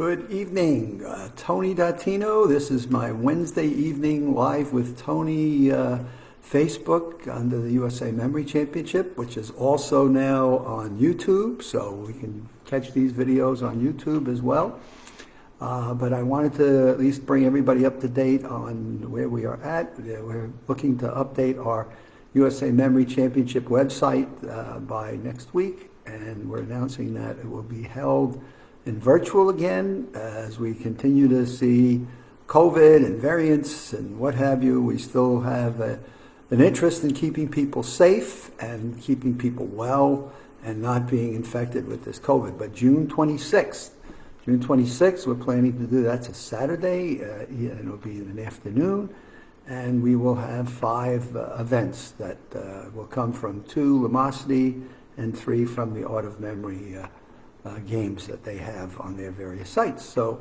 Good evening, Tony Dattino. This is my Wednesday evening live with Tony Facebook under the USA Memory Championship, which is also now on YouTube, so we can catch these videos on YouTube as well. But I wanted to at least bring everybody up to date on where we are at. We're looking to update our USA Memory Championship website by next week, and we're announcing that it will be held in virtual again as we continue to see COVID and variants and what have you. We still have an interest in keeping people safe and keeping people well and not being infected with this COVID. But June 26th, we're planning to do, that's a Saturday, and it'll be in the afternoon, and we will have 5 events that will come from 2 Lumosity and 3 from the Art of Memory games that they have on their various sites. So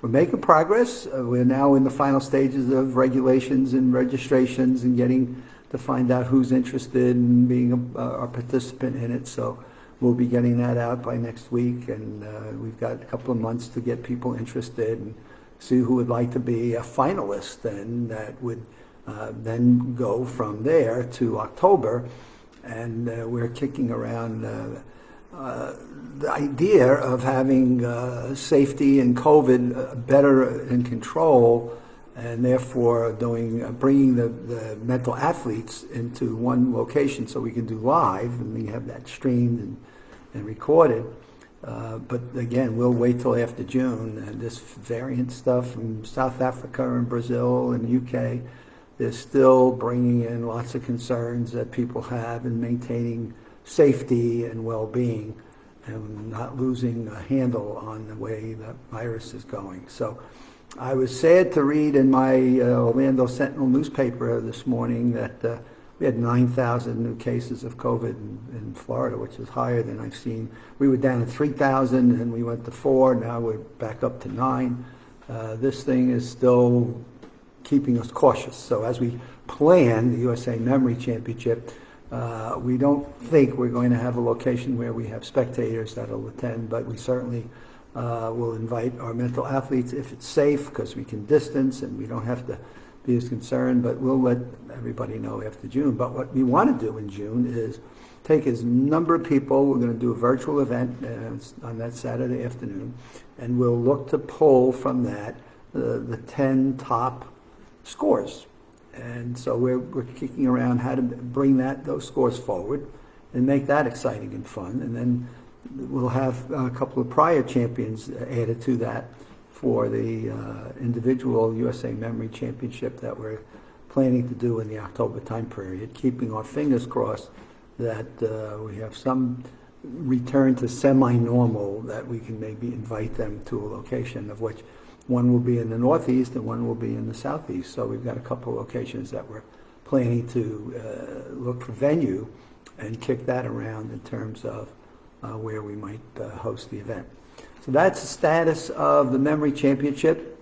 we're making progress. We're now in the final stages of regulations and registrations and getting to find out who's interested in being a participant in it. So we'll be getting that out by next week, and we've got a couple of months to get people interested and see who would like to be a finalist, and that would then go from there to October. And we're kicking around the idea of having safety and COVID better in control, and therefore bringing the mental athletes into one location so we can do live and we have that streamed and recorded. But again, we'll wait till after June. And this variant stuff from South Africa and Brazil and the UK is still bringing in lots of concerns that people have in maintaining safety and well-being and not losing a handle on the way the virus is going. So I was sad to read in my Orlando Sentinel newspaper this morning that we had 9,000 new cases of COVID in Florida, which is higher than I've seen. We were down to 3,000 and we went to 4. Now we're back up to 9. This thing is still keeping us cautious. So as we plan the USA Memory Championship, we don't think we're going to have a location where we have spectators that will attend, but we certainly will invite our mental athletes if it's safe, because we can distance and we don't have to be as concerned, but we'll let everybody know after June. But what we want to do in June is take as number of people. We're going to do a virtual event on that Saturday afternoon, and we'll look to pull from that the 10 top scores. And so we're kicking around how to bring those scores forward and make that exciting and fun. And then we'll have a couple of prior champions added to that for the individual USA Memory Championship that we're planning to do in the October time period, keeping our fingers crossed that we have some return to semi-normal, that we can maybe invite them to a location, of which one will be in the Northeast and one will be in the Southeast. So we've got a couple of locations that we're planning to look for venue and kick that around in terms of where we might host the event. So that's the status of the Memory Championship.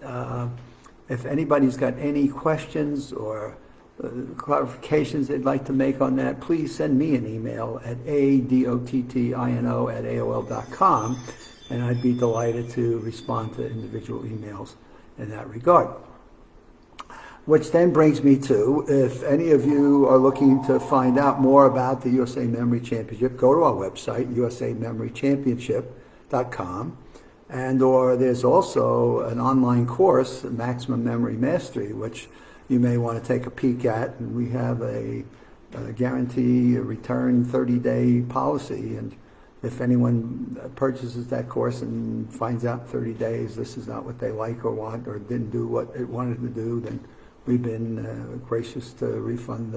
If anybody's got any questions or clarifications they'd like to make on that, please send me an email at adottino@aol.com. And I'd be delighted to respond to individual emails in that regard. Which then brings me to, if any of you are looking to find out more about the USA Memory Championship, go to our website, usamemorychampionship.com, or there's also an online course, Maximum Memory Mastery, which you may want to take a peek at. And we have a guarantee, a return 30-day policy, and if anyone purchases that course and finds out 30 days this is not what they like or want, or didn't do what it wanted to do, then we've been gracious to refund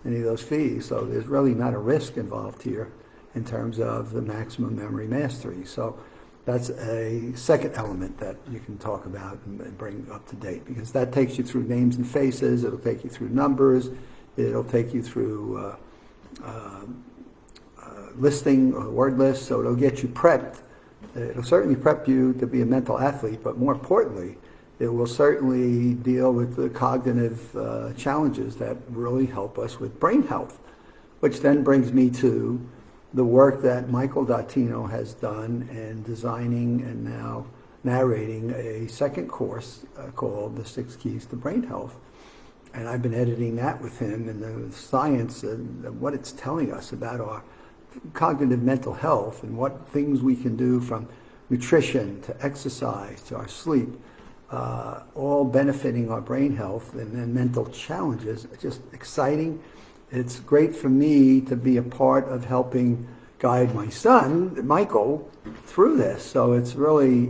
any of those fees. So there's really not a risk involved here in terms of the Maximum Memory Mastery. So that's a second element that you can talk about and bring up to date, because that takes you through names and faces, it'll take you through numbers, it'll take you through listing or word list, so it'll get you prepped. It'll certainly prep you to be a mental athlete, but more importantly, it will certainly deal with the cognitive challenges that really help us with brain health, which then brings me to the work that Michael Dattino has done in designing and now narrating a second course called The Six Keys to Brain Health. And I've been editing that with him, and the science and what it's telling us about our cognitive mental health and what things we can do from nutrition to exercise to our sleep, all benefiting our brain health and then mental challenges. Just exciting. It's great for me to be a part of helping guide my son, Michael, through this. So it's really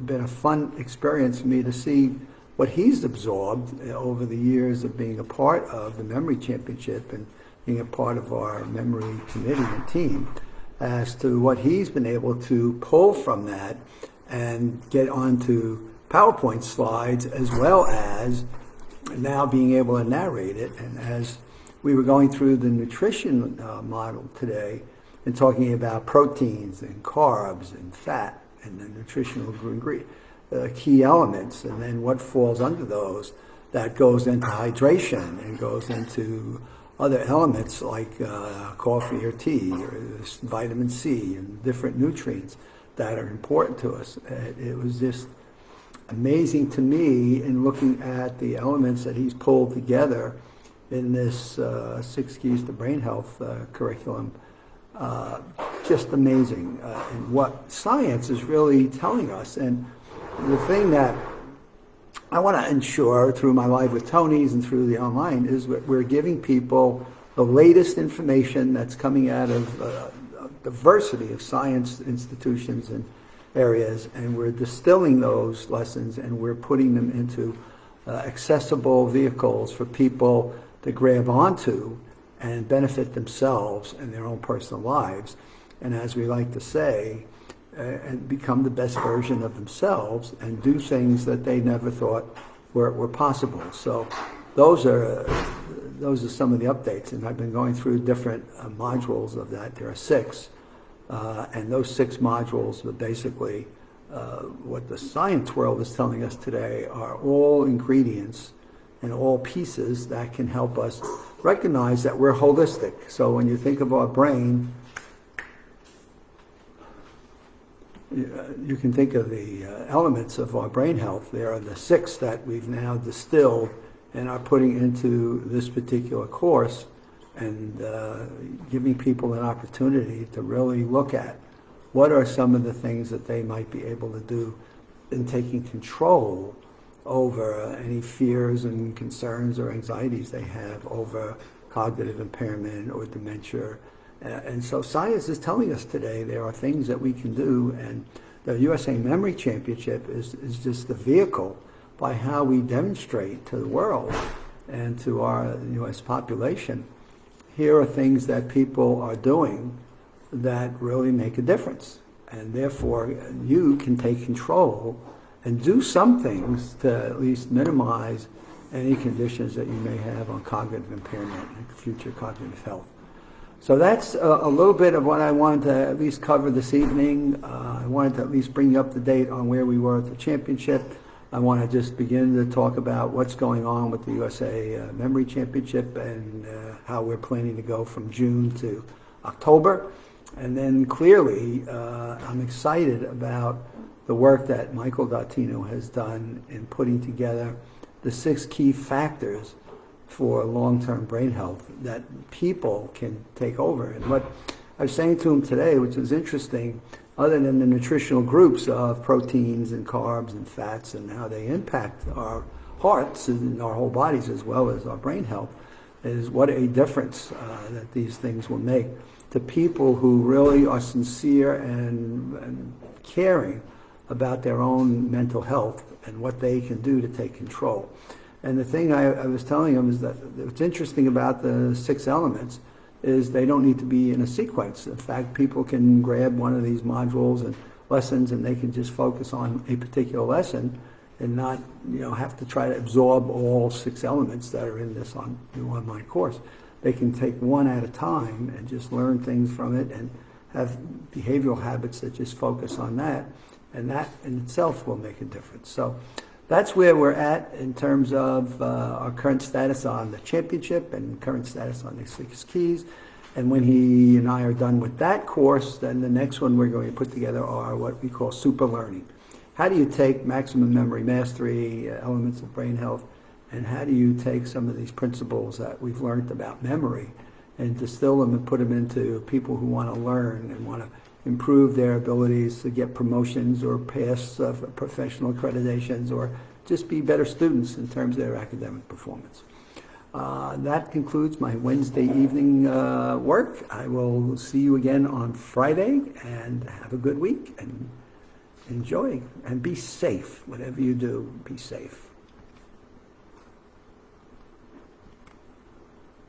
been a fun experience for me to see what he's absorbed over the years of being a part of the Memory Championship and being a part of our memory committee and team, as to what he's been able to pull from that and get onto PowerPoint slides, as well as now being able to narrate it. And as we were going through the nutrition model today and talking about proteins and carbs and fat and the nutritional key elements, and then what falls under those, that goes into hydration and goes into other elements like coffee or tea or vitamin C and different nutrients that are important to us. It was just amazing to me in looking at the elements that he's pulled together in this Six Keys to Brain Health curriculum. Just amazing, and what science is really telling us. And the thing that I want to ensure through my Live with Tony's and through the online is that we're giving people the latest information that's coming out of a diversity of science institutions and areas, and we're distilling those lessons and we're putting them into accessible vehicles for people to grab onto and benefit themselves and their own personal lives. And as we like to say, and become the best version of themselves and do things that they never thought were possible. So those are some of the updates, and I've been going through different modules of that. There are 6, and those 6 modules are basically what the science world is telling us today are all ingredients and all pieces that can help us recognize that we're holistic. So when you think of our brain, you can think of the elements of our brain health. There are the 6 that we've now distilled and are putting into this particular course, and giving people an opportunity to really look at what are some of the things that they might be able to do in taking control over any fears and concerns or anxieties they have over cognitive impairment or dementia. And so science is telling us today there are things that we can do, and the USA Memory Championship is just the vehicle by how we demonstrate to the world and to our U.S. population, here are things that people are doing that really make a difference. And therefore, you can take control and do some things to at least minimize any conditions that you may have on cognitive impairment and future cognitive health. So that's a little bit of what I wanted to at least cover this evening. I wanted to at least bring you up to date on where we were at the championship. I want to just begin to talk about what's going on with the USA Memory Championship and how we're planning to go from June to October. And then clearly, I'm excited about the work that Michael Dattino has done in putting together the 6 key factors for long-term brain health that people can take over. And what I was saying to him today, which was interesting, other than the nutritional groups of proteins and carbs and fats and how they impact our hearts and our whole bodies as well as our brain health, is what a difference that these things will make to people who really are sincere and caring about their own mental health and what they can do to take control. And the thing I was telling him is that what's interesting about the 6 elements is they don't need to be in a sequence. In fact, people can grab one of these modules and lessons and they can just focus on a particular lesson and not have to try to absorb all 6 elements that are in this online course. They can take one at a time and just learn things from it and have behavioral habits that just focus on that, and that in itself will make a difference. So that's where we're at in terms of our current status on the championship and current status on the 6 keys. And when he and I are done with that course, then the next one we're going to put together are what we call super learning. how do you take maximum memory mastery, elements of brain health, and how do you take some of these principles that we've learned about memory and distill them and put them into people who want to learn and want to improve their abilities to get promotions or pass professional accreditations or just be better students in terms of their academic performance. That concludes my Wednesday evening work. I will see you again on Friday, and have a good week and enjoy and be safe. Whatever you do, be safe.